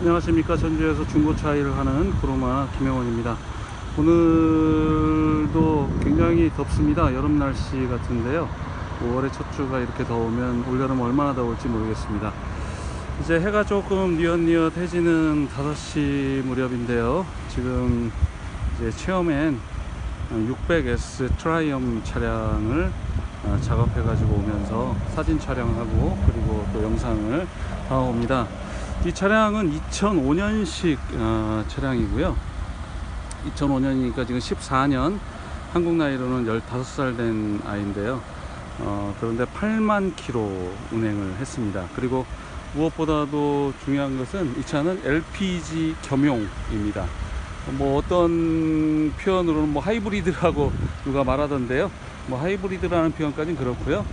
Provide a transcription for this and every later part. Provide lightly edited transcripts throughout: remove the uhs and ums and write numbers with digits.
안녕하십니까. 전주에서 중고차 일을 하는 구로마 김영원입니다. 오늘도 굉장히 덥습니다. 여름 날씨 같은데요. 5월의 첫 주가 이렇게 더우면 올여름 얼마나 더울지 모르겠습니다. 이제 해가 조금 뉘엿뉘엿해지는 5시 무렵인데요. 지금 이제 체험엔 600S 트라이엄 차량을 작업해 가지고 오면서 사진 촬영하고 그리고 또 영상을 담아옵니다. 이 차량은 2005년식 차량이고요. 2005년이니까 지금 14년, 한국 나이로는 15살 된 아이인데요. 그런데 8만 킬로 운행을 했습니다. 그리고 무엇보다도 중요한 것은 이 차는 LPG 겸용입니다. 뭐 어떤 표현으로는 뭐 하이브리드라고 누가 말하던데요. 뭐 하이브리드라는 표현까지는 그렇고요.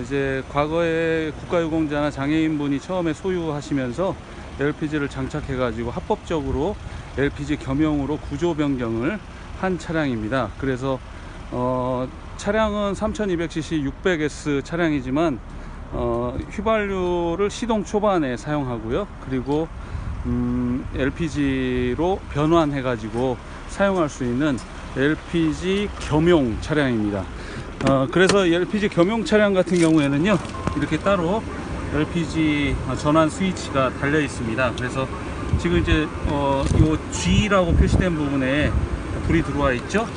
이제 과거에 국가유공자나 장애인분이 처음에 소유하시면서 LPG를 장착해 가지고 합법적으로 LPG 겸용으로 구조 변경을 한 차량입니다. 그래서 차량은 3200cc 600S 차량이지만 휘발유를 시동 초반에 사용하고요. 그리고 LPG로 변환해 가지고 사용할 수 있는 LPG 겸용 차량입니다. 그래서 LPG 겸용 차량 같은 경우에는요, 이렇게 따로 LPG 전환 스위치가 달려 있습니다. 그래서 지금 이제 요 G라고 표시된 부분에 불이 들어와 있죠.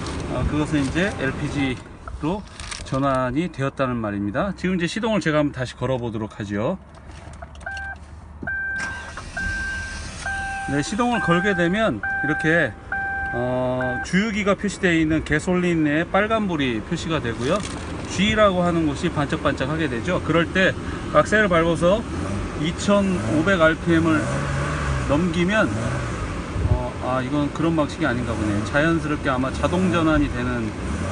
그것은 이제 LPG로 전환이 되었다는 말입니다. 지금 이제 시동을 제가 한번 다시 걸어 보도록 하죠. 네, 시동을 걸게 되면 이렇게 주유기가 표시되어 있는 개솔린의 빨간불이 표시가 되고요. G라고 하는 곳이 반짝반짝 하게 되죠. 그럴 때 악셀을 밟아서 2500rpm을 넘기면 이건 그런 방식이 아닌가 보네요. 자연스럽게 아마 자동 전환이 되는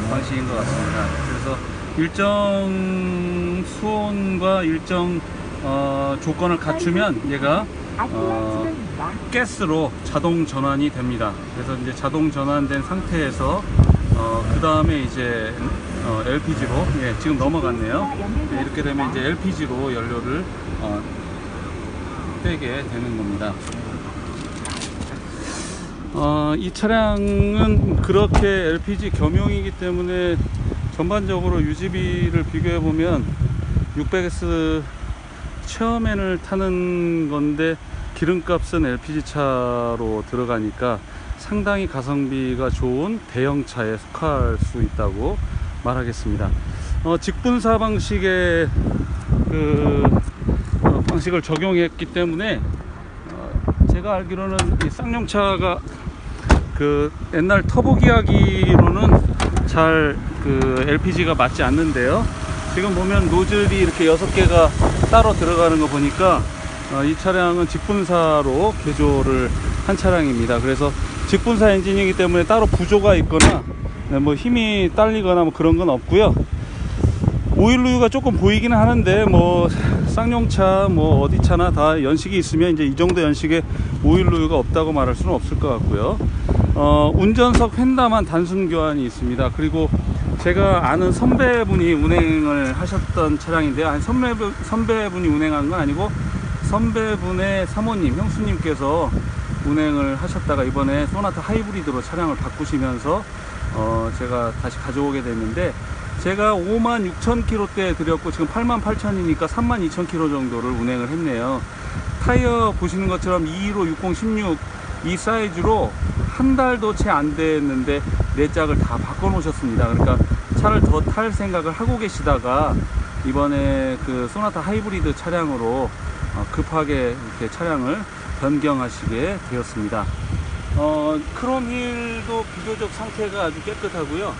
방식인 것 같습니다. 그래서 일정 수온과 일정 조건을 갖추면 얘가 가스로 자동 전환이 됩니다. 그래서 이제 자동 전환된 상태에서 그 다음에 이제 LPG로 지금 넘어갔네요. 이렇게 되면 이제 LPG로 연료를 떼게 되는 겁니다. 이 차량은 그렇게 LPG 겸용이기 때문에 전반적으로 유지비를 비교해 보면 600S 체험엔을 타는 건데 기름값은 LPG 차로 들어가니까 상당히 가성비가 좋은 대형차에 속할 수 있다고 말하겠습니다. 직분사 방식의 방식을 적용했기 때문에 제가 알기로는 이 쌍용차가 옛날 터보기하기로는 잘 LPG가 맞지 않는데요. 지금 보면 노즐이 이렇게 6개가 따로 들어가는 거 보니까 이 차량은 직분사로 개조를 한 차량입니다. 그래서 직분사 엔진이기 때문에 따로 부조가 있거나 뭐 힘이 딸리거나 뭐 그런 건 없고요. 오일루유가 조금 보이기는 하는데 뭐 쌍용차 뭐 어디 차나 다 연식이 있으면 이제 이 정도 연식에 오일루유가 없다고 말할 수는 없을 것 같고요. 운전석 휀다만 단순 교환이 있습니다. 그리고 제가 아는 선배분이 운행을 하셨던 차량인데요. 아니, 선배분이 운행한 건 아니고 선배분의 사모님, 형수님께서 운행을 하셨다가 이번에 소나타 하이브리드로 차량을 바꾸시면서 제가 다시 가져오게 됐는데, 제가 56,000km대 드렸고 지금 88,000이니까 32,000km 정도를 운행을 했네요. 타이어 보시는 것처럼 215 60 16 이 사이즈로 한 달도 채 안 됐는데 4짝을 다 바꿔 놓으셨습니다. 그러니까 차를 더 탈 생각을 하고 계시다가 이번에 소나타 하이브리드 차량으로 급하게 이렇게 차량을 변경하시게 되었습니다. 크롬 휠도 비교적 상태가 아주 깨끗하고요.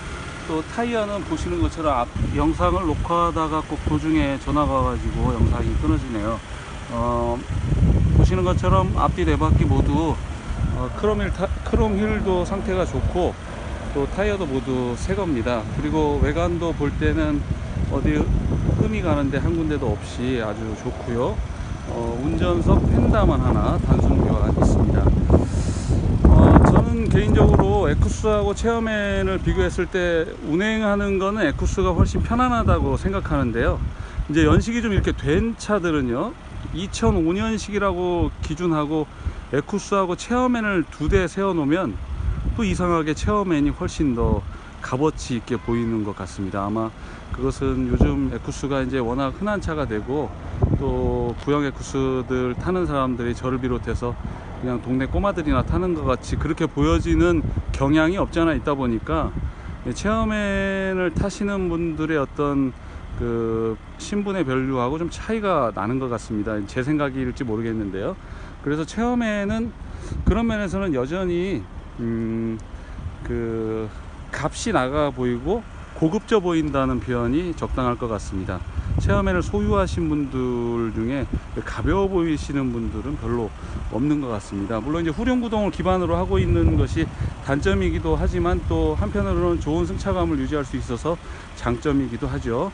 또 타이어는 보시는 것처럼 영상을 녹화하다가 꼭 도중에 전화가 와가지고 영상이 끊어지네요. 보시는 것처럼 앞뒤 4바퀴 모두 크롬 휠도 상태가 좋고 또 타이어도 모두 새 겁니다. 그리고 외관도 볼 때는 어디 흠이 가는데 한 군데도 없이 아주 좋고요. 운전석 펜다만 하나 단순 교환 있습니다. 저는 개인적으로 에쿠스하고 체험엔을 비교했을 때 운행하는 거는 에쿠스가 훨씬 편안하다고 생각하는데요. 이제 연식이 좀 이렇게 된 차들은요, 2005년식이라고 기준하고 에쿠스하고 체어맨을 2대 세워 놓으면 또 이상하게 체어맨이 훨씬 더 값어치 있게 보이는 것 같습니다. 아마 그것은 요즘 에쿠스가 이제 워낙 흔한 차가 되고, 또 구형 에쿠스들 타는 사람들이 저를 비롯해서 그냥 동네 꼬마들이나 타는 것 같이 그렇게 보여지는 경향이 없지 않아 있다 보니까, 체어맨을 타시는 분들의 어떤 그 신분의 밸류하고 좀 차이가 나는 것 같습니다. 제 생각일지 모르겠는데요. 그래서 체어맨은 그런 면에서는 여전히 그 값이 나가 보이고 고급져 보인다는 표현이 적당할 것 같습니다. 체어맨을 소유하신 분들 중에 가벼워 보이시는 분들은 별로 없는 것 같습니다. 물론 이제 후륜구동을 기반으로 하고 있는 것이 단점이기도 하지만, 또 한편으로는 좋은 승차감을 유지할 수 있어서 장점이기도 하죠.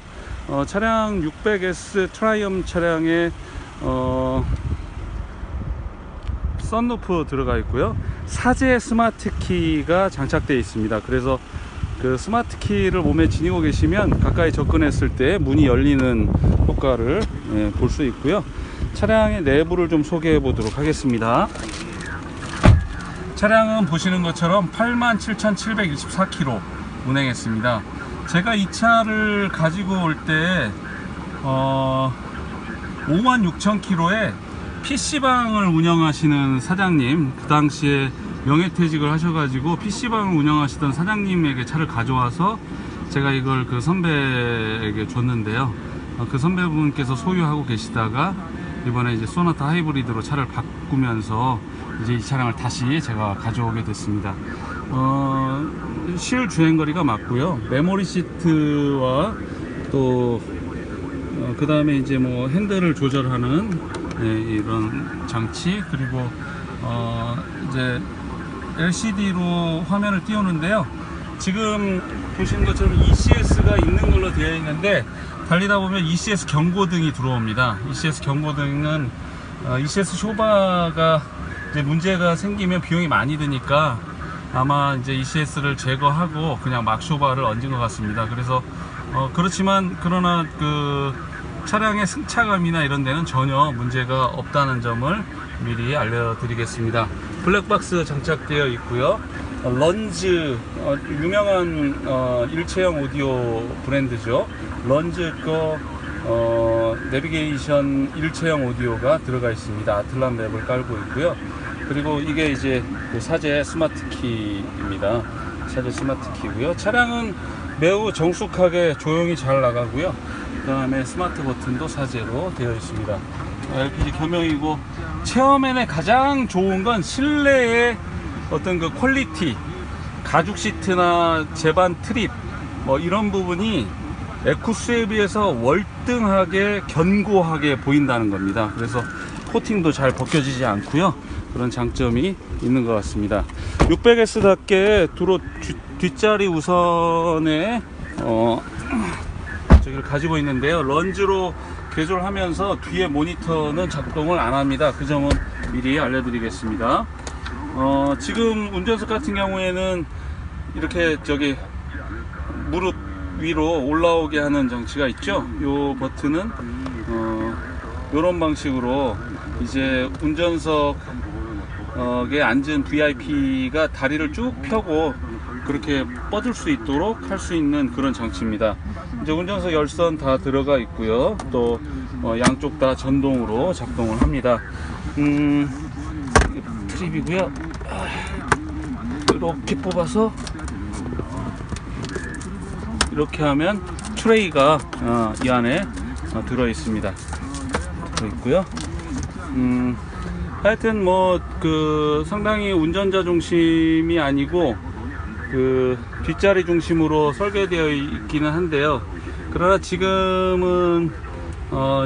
차량 600S 트라이엄 차량에 썬루프 들어가 있고요. 사제 스마트 키가 장착되어 있습니다. 그래서 그 스마트 키를 몸에 지니고 계시면 가까이 접근했을 때 문이 열리는 효과를 볼 수 있고요. 차량의 내부를 좀 소개해 보도록 하겠습니다. 차량은 보시는 것처럼 87,724km 운행했습니다. 제가 이 차를 가지고 올 때 56,000km에 PC방을 운영하시는 사장님, 그 당시에 명예퇴직을 하셔가지고 PC방을 운영하시던 사장님에게 차를 가져와서 제가 이걸 그 선배에게 줬는데요. 그 선배분께서 소유하고 계시다가 이번에 이제 소나타 하이브리드로 차를 바꾸면서 이제 이 차량을 다시 제가 가져오게 됐습니다. 실 주행거리가 맞고요. 메모리 시트와 또 그 다음에 이제 뭐 핸들을 조절하는 이런 장치, 그리고 이제 LCD로 화면을 띄우는데요. 지금 보시는 것처럼 ECS가 있는 걸로 되어 있는데, 달리다 보면 ECS 경고등이 들어옵니다. ECS 경고등은 ECS 쇼바가 이제 문제가 생기면 비용이 많이 드니까 아마 이제 ECS를 제거하고 그냥 막 쇼바를 얹은 것 같습니다. 그래서 그렇지만 그러나 그 차량의 승차감이나 이런 데는 전혀 문제가 없다는 점을 미리 알려드리겠습니다. 블랙박스 장착되어 있고요. 런즈, 유명한 일체형 오디오 브랜드죠. 런즈 거 내비게이션 일체형 오디오가 들어가 있습니다. 아틀란 맵을 깔고 있고요. 그리고 이게 이제 그 사제 스마트 키입니다. 사제 스마트 키고요. 차량은 매우 정숙하게 조용히 잘 나가고요. 그 다음에 스마트 버튼도 사제로 되어 있습니다. LPG 겸용이고, 체어맨의 가장 좋은 건 실내의 어떤 그 퀄리티, 가죽 시트나 제반 트립 뭐 이런 부분이 에쿠스에 비해서 월등하게 견고하게 보인다는 겁니다. 그래서 코팅도 잘 벗겨지지 않고요. 그런 장점이 있는 것 같습니다. 600S답게 두로 뒷자리 우선에 저기를 가지고 있는데요. 런즈로 개조하면서 뒤에 모니터는 작동을 안 합니다. 그 점은 미리 알려드리겠습니다. 지금 운전석 같은 경우에는 이렇게 저기 무릎 위로 올라오게 하는 장치가 있죠. 요 버튼은 요런 방식으로 이제 운전석에 앉은 VIP가 다리를 쭉 펴고 그렇게 뻗을 수 있도록 할 수 있는 그런 장치입니다. 이제 운전석 열선 다 들어가 있고요. 또 양쪽 다 전동으로 작동을 합니다. 트립이고요. 이렇게 뽑아서 이렇게 하면 트레이가 이 안에 들어 있습니다. 들어 있고요. 하여튼 뭐 그 상당히 운전자 중심이 아니고 그 뒷자리 중심으로 설계되어 있기는 한데요. 그러나 지금은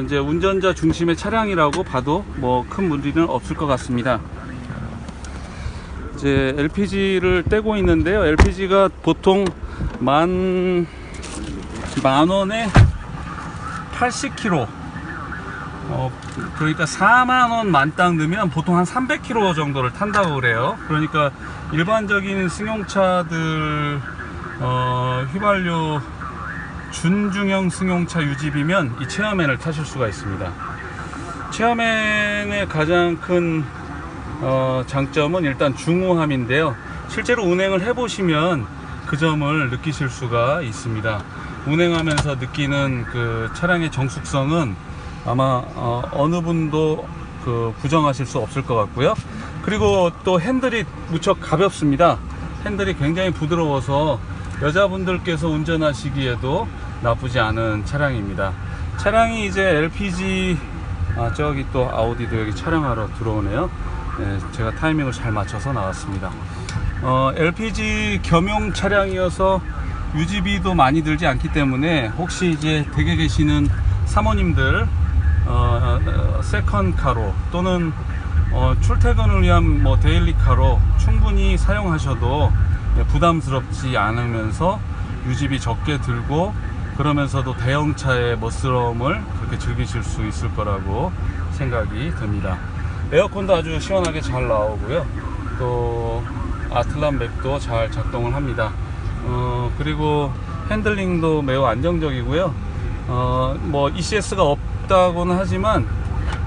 이제 운전자 중심의 차량이라고 봐도 뭐 큰 문제는 없을 것 같습니다. 이제 LPG를 떼고 있는데요. LPG가 보통 만 원에 80km, 그러니까 4만원 만땅 넣으면 보통 한 300km 정도를 탄다고 그래요. 그러니까 일반적인 승용차들 휘발유 준중형 승용차 유지비면 이 체어맨을 타실 수가 있습니다. 체어맨의 가장 큰 장점은 일단 중후함인데요. 실제로 운행을 해보시면 그 점을 느끼실 수가 있습니다. 운행하면서 느끼는 그 차량의 정숙성은 아마 어느 분도 부정하실 수 없을 것 같고요. 그리고 또 핸들이 무척 가볍습니다. 핸들이 굉장히 부드러워서 여자분들께서 운전하시기에도 나쁘지 않은 차량입니다. 차량이 이제 LPG, 저기 또 아우디도 여기 촬영하러 들어오네요. 네, 제가 타이밍을 잘 맞춰서 나왔습니다. LPG 겸용 차량이어서 유지비도 많이 들지 않기 때문에 혹시 이제 댁에 계시는 사모님들 세컨카로 또는 출퇴근을 위한 데일리카로 충분히 사용하셔도 부담스럽지 않으면서 유지비 적게 들고 그러면서도 대형차의 멋스러움을 그렇게 즐기실 수 있을 거라고 생각이 듭니다. 에어컨도 아주 시원하게 잘 나오고요. 또 아틀란 맥도 잘 작동을 합니다. 그리고 핸들링도 매우 안정적이고요. ECS가 없다고는 하지만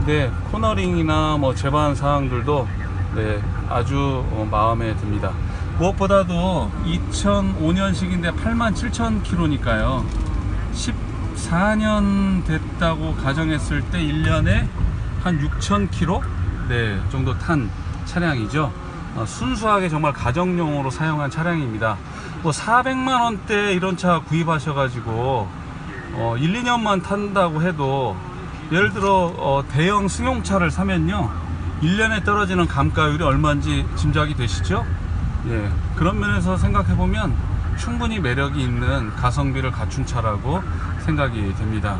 네, 코너링이나 제반 사항들도 네, 아주 마음에 듭니다. 무엇보다도 2005년식인데 87,000km니까요 14년 됐다고 가정했을 때 1년에 한 6,000km 네, 정도 탄 차량이죠. 순수하게 정말 가정용으로 사용한 차량입니다. 400만원대 이런 차 구입하셔가지고 1, 2년만 탄다고 해도 예를 들어 대형 승용차를 사면요 1년에 떨어지는 감가율이 얼마인지 짐작이 되시죠? 예, 그런 면에서 생각해보면 충분히 매력이 있는 가성비를 갖춘 차라고 생각이 됩니다.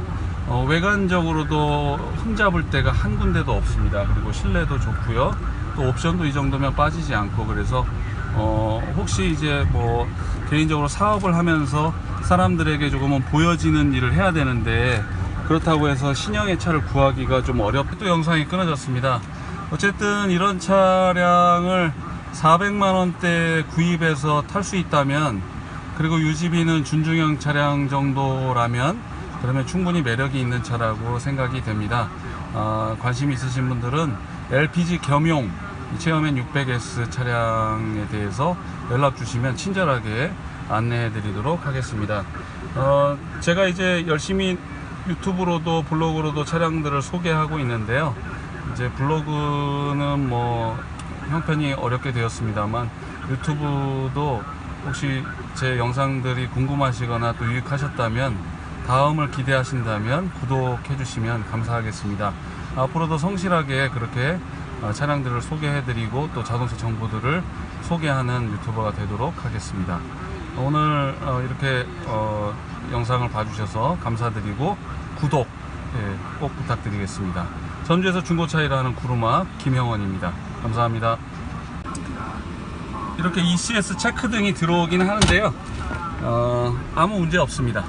외관적으로도 흠잡을 데가 한 군데도 없습니다. 그리고 실내도 좋고요. 또 옵션도 이 정도면 빠지지 않고, 그래서 혹시 이제 개인적으로 사업을 하면서 사람들에게 조금은 보여지는 일을 해야 되는데 그렇다고 해서 신형의 차를 구하기가 좀 어렵고 또 영상이 끊어졌습니다. 어쨌든 이런 차량을 400만원대 구입해서 탈 수 있다면, 그리고 유지비는 준중형 차량 정도라면 그러면 충분히 매력이 있는 차라고 생각이 됩니다. 관심 있으신 분들은 LPG 겸용 체어맨 600S 차량에 대해서 연락 주시면 친절하게 안내해 드리도록 하겠습니다. 제가 이제 열심히 유튜브로도 블로그로도 차량들을 소개하고 있는데요. 이제 블로그는 형편이 어렵게 되었습니다만 유튜브도 혹시 제 영상들이 궁금하시거나 또 유익하셨다면, 다음을 기대하신다면 구독해 주시면 감사하겠습니다. 앞으로도 성실하게 그렇게 차량들을 소개해 드리고 또 자동차 정보들을 소개하는 유튜버가 되도록 하겠습니다. 오늘 이렇게 영상을 봐주셔서 감사드리고 구독 꼭 부탁드리겠습니다. 전주에서 중고차 일하는 구루마 김형원입니다. 감사합니다. 이렇게 ECS 체크 등이 들어오긴 하는데요, 아무 문제 없습니다.